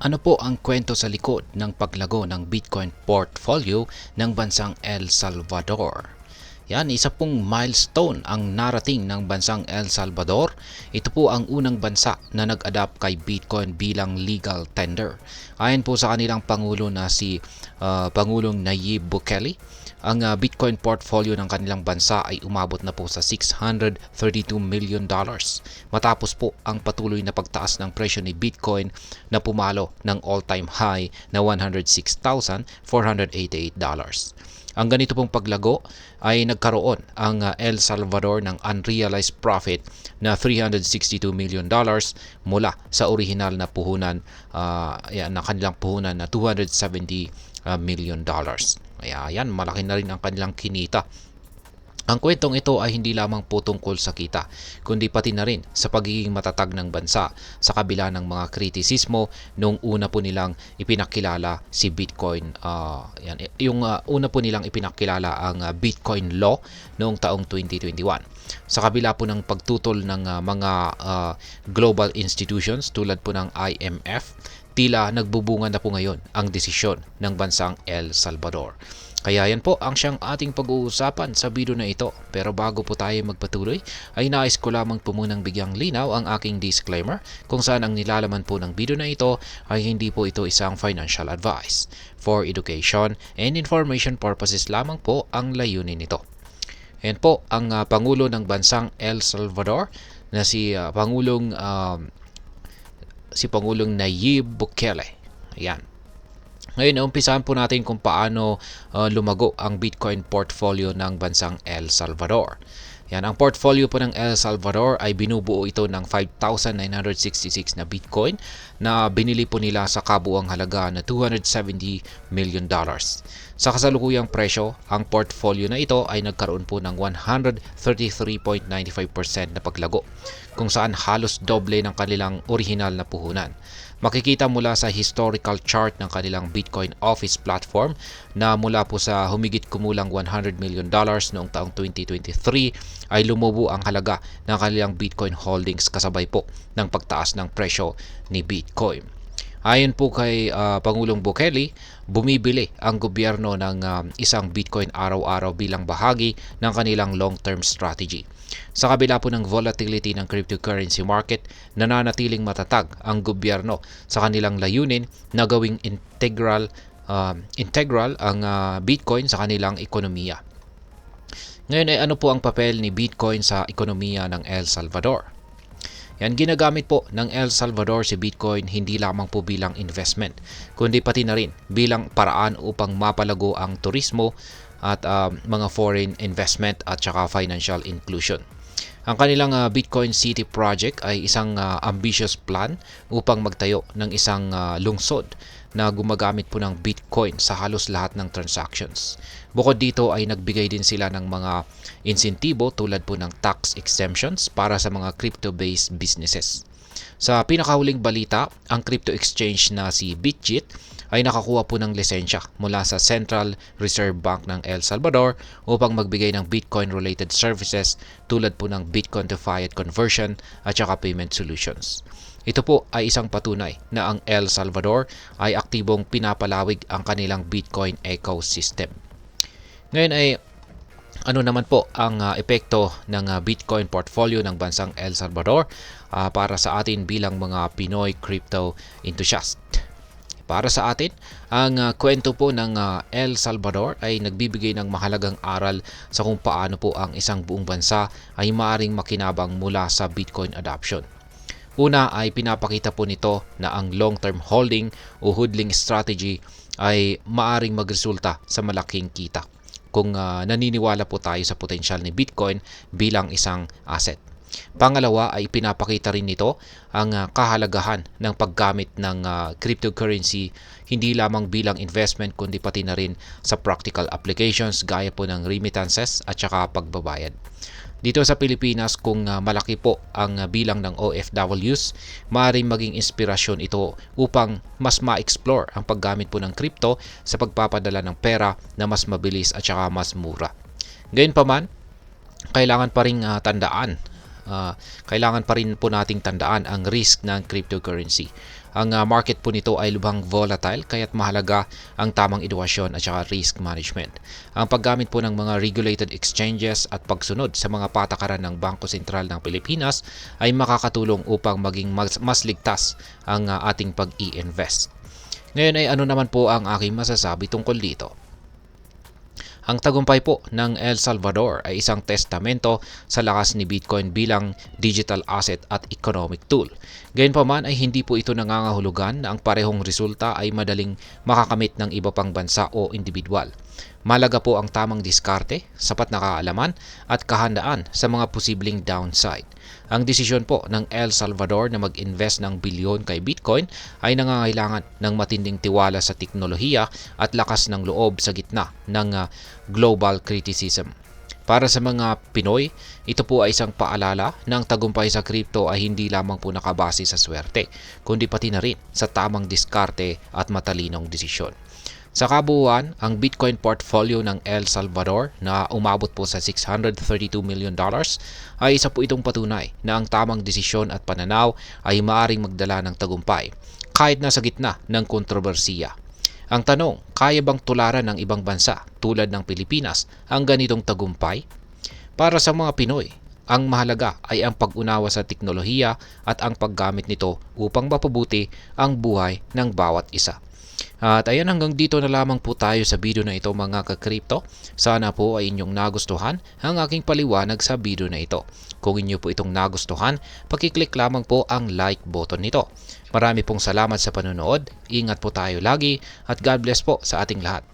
Ano po ang kwento sa likod ng paglago ng Bitcoin portfolio ng bansang El Salvador? Yan, isa pong milestone ang narating ng bansang El Salvador. Ito po ang unang bansa na nag-adapt kay Bitcoin bilang legal tender. Ayon po sa kanilang Pangulo na si Pangulong Nayib Bukele, ang Bitcoin portfolio ng kanilang bansa ay umabot na po sa $632 million matapos po ang patuloy na pagtaas ng presyo ni Bitcoin na pumalo ng all-time high na $106,488. Ang ganito pong paglago ay nagkaroon ang El Salvador ng unrealized profit na $362 million mula sa orihinal na puhunan na kanilang puhunan na $270 million. Kaya yan, malaki na rin ang kanilang kinita. Ang kwentong ito ay hindi lamang po tungkol sa kita, kundi pati na rin sa pagiging matatag ng bansa sa kabila ng mga kritisismo nung una po nilang ipinakilala si Bitcoin. Una po nilang ipinakilala ang Bitcoin Law noong taong 2021. Sa kabila po ng pagtutol ng mga global institutions tulad po ng IMF, tila nagbubunga na po ngayon ang desisyon ng bansang El Salvador. Kaya yan po ang siyang ating pag-uusapan sa video na ito. Pero bago po tayo magpatuloy, ay nais ko lamang po munang bigyang linaw ang aking disclaimer kung saan ang nilalaman po ng video na ito ay hindi po ito isang financial advice. For education and information purposes lamang po ang layunin nito. Yan po ang Pangulo ng bansang El Salvador na si Pangulong Nayib Bukele. Ayan. Ngayon, umpisahan po natin kung paano lumago ang Bitcoin portfolio ng bansang El Salvador. Yan, ang portfolio po ng El Salvador ay binubuo ito ng 5,966 na Bitcoin na binili po nila sa kabuuang halaga na $270 million. Sa kasalukuyang presyo, ang portfolio na ito ay nagkaroon po ng 133.95% na paglago, kung saan halos doble ng kanilang orihinal na puhunan. Makikita mula sa historical chart ng kanilang Bitcoin Office platform na mula po sa humigit kumulang $100 million noong taong 2023 ay lumubo ang halaga ng kanilang Bitcoin holdings kasabay po ng pagtaas ng presyo ni Bitcoin. Ayon po kay Pangulong Bukele, bumibili ang gobyerno ng isang Bitcoin araw-araw bilang bahagi ng kanilang long-term strategy. Sa kabila po ng volatility ng cryptocurrency market, nananatiling matatag ang gobyerno sa kanilang layunin na gawing integral ang Bitcoin sa kanilang ekonomiya. Ngayon ay ano po ang papel ni Bitcoin sa ekonomiya ng El Salvador? Yan, ginagamit po ng El Salvador si Bitcoin hindi lamang po bilang investment, kundi pati na rin bilang paraan upang mapalago ang turismo at mga foreign investment at saka financial inclusion. Ang kanilang Bitcoin City Project ay isang ambitious plan upang magtayo ng isang lungsod na gumagamit po ng Bitcoin sa halos lahat ng transactions. Bukod dito ay nagbigay din sila ng mga insentibo tulad po ng tax exemptions para sa mga crypto-based businesses. Sa pinakahuling balita, ang crypto exchange na si Bitget ay nakakuha po ng lisensya mula sa Central Reserve Bank ng El Salvador upang magbigay ng Bitcoin-related services tulad po ng Bitcoin to fiat conversion at saka payment solutions. Ito po ay isang patunay na ang El Salvador ay aktibong pinapalawig ang kanilang Bitcoin ecosystem. Ngayon ay ano naman po ang epekto ng Bitcoin portfolio ng bansang El Salvador para sa atin bilang mga Pinoy crypto enthusiast? Para sa atin, ang kwento po ng El Salvador ay nagbibigay ng mahalagang aral sa kung paano po ang isang buong bansa ay maaring makinabang mula sa Bitcoin adoption. Una ay pinapakita po nito na ang long-term holding o hodling strategy ay maaring magresulta sa malaking kita kung naniniwala po tayo sa potensyal ni Bitcoin bilang isang asset. Pangalawa ay pinapakita rin nito ang kahalagahan ng paggamit ng cryptocurrency hindi lamang bilang investment kundi pati na rin sa practical applications gaya po ng remittances at saka pagbabayad. Dito sa Pilipinas, kung malaki po ang bilang ng OFWs, maaaring maging inspirasyon ito upang mas ma-explore ang paggamit po ng crypto sa pagpapadala ng pera na mas mabilis at saka mas mura. Gayunpaman, kailangan pa ring tandaan kailangan pa rin po nating tandaan ang risk ng cryptocurrency. Ang market po nito ay lubhang volatile kaya't mahalaga ang tamang edukasyon at saka risk management. Ang paggamit po ng mga regulated exchanges at pagsunod sa mga patakaran ng Bangko Sentral ng Pilipinas ay makakatulong upang maging mas ligtas ang ating pag-i-invest. Ngayon ay ano naman po ang aking masasabi tungkol dito? Ang tagumpay po ng El Salvador ay isang testamento sa lakas ni Bitcoin bilang digital asset at economic tool. Gayunpaman ay hindi po ito nangangahulugan na ang parehong resulta ay madaling makakamit ng iba pang bansa o individual. Malaga po ang tamang diskarte, sapat na kaalaman at kahandaan sa mga posibleng downside. Ang desisyon po ng El Salvador na mag-invest ng bilyon kay Bitcoin ay nangangailangan ng matinding tiwala sa teknolohiya at lakas ng loob sa gitna ng global criticism. Para sa mga Pinoy, ito po ay isang paalala na ang tagumpay sa crypto ay hindi lamang po nakabase sa swerte, kundi pati na rin sa tamang diskarte at matalinong desisyon. Sa kabuuan, ang Bitcoin portfolio ng El Salvador na umabot po sa $632 million ay isa po itong patunay na ang tamang desisyon at pananaw ay maaaring magdala ng tagumpay kahit nasa gitna ng kontrobersiya. Ang tanong, kaya bang tularan ng ibang bansa tulad ng Pilipinas ang ganitong tagumpay? Para sa mga Pinoy, ang mahalaga ay ang pag-unawa sa teknolohiya at ang paggamit nito upang mapabuti ang buhay ng bawat isa. At ayan, hanggang dito na lamang po tayo sa video na ito mga ka-crypto. Sana po ay inyong nagustuhan ang aking paliwanag sa video na ito. Kung inyo po itong nagustuhan, pakiclick lamang po ang like button nito. Marami pong salamat sa panonood. Ingat po tayo lagi at God bless po sa ating lahat.